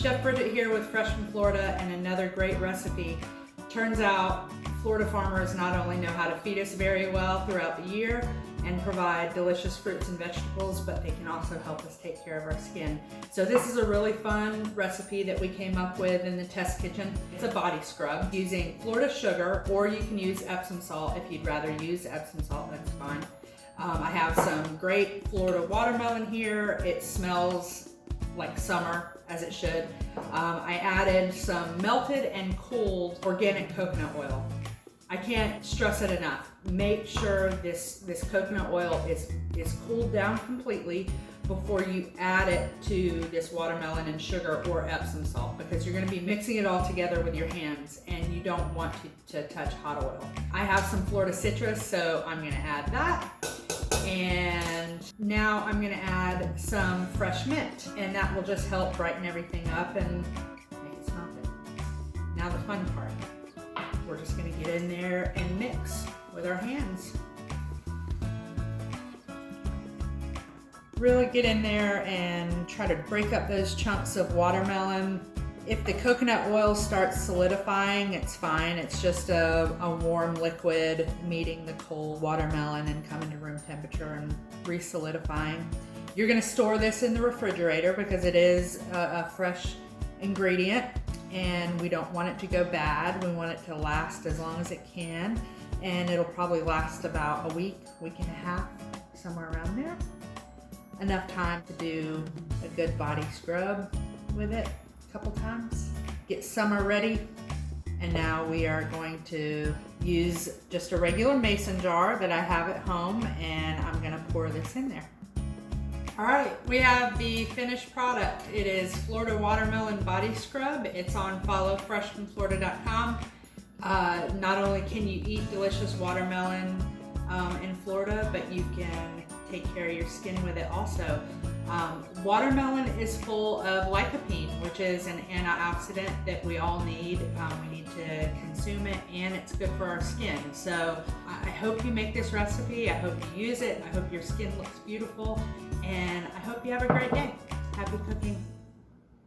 Chef Bridget here with Fresh from Florida and another great recipe. Turns out Florida farmers not only know how to feed us very well throughout the year and provide delicious fruits and vegetables, but they can also help us take care of our skin. So this is a really fun recipe that we came up with in the test kitchen. It's a body scrub using Florida sugar, or you can use Epsom salt. If you'd rather use Epsom salt, that's fine. I have some great Florida watermelon here. It smells like summer, as it should. I added some melted and cooled organic coconut oil. I can't stress it enough. Make sure this coconut oil is cooled down completely before you add it to this watermelon and sugar or Epsom salt, because you're gonna be mixing it all together with your hands and you don't want to touch hot oil. I have some Florida citrus, so I'm gonna add that. And now I'm gonna add some fresh mint, and that will just help brighten everything up and make it smell good. Now the fun part. We're just gonna get in there and mix with our hands. Really get in there and try to break up those chunks of watermelon. If the coconut oil starts solidifying, it's fine. It's just a warm liquid meeting the cold watermelon and coming to room temperature and re-solidifying. You're gonna store this in the refrigerator because it is a fresh ingredient and we don't want it to go bad. We want it to last as long as it can, and it'll probably last about a week, week and a half, somewhere around there. Enough time to do a good body scrub with it a couple times. Get summer ready, and now we are going to use just a regular mason jar that I have at home, and I'm gonna pour this in there. All right, we have the finished product. It is Florida Watermelon Body Scrub. It's on followfreshfromflorida.com. Not only can you eat delicious watermelon in Florida, but you can take care of your skin with it also. Watermelon is full of lycopene, which is an antioxidant that we all need. We need to consume it, and it's good for our skin. So I hope you make this recipe. I hope you use it. I hope your skin looks beautiful, and I hope you have a great day. Happy cooking.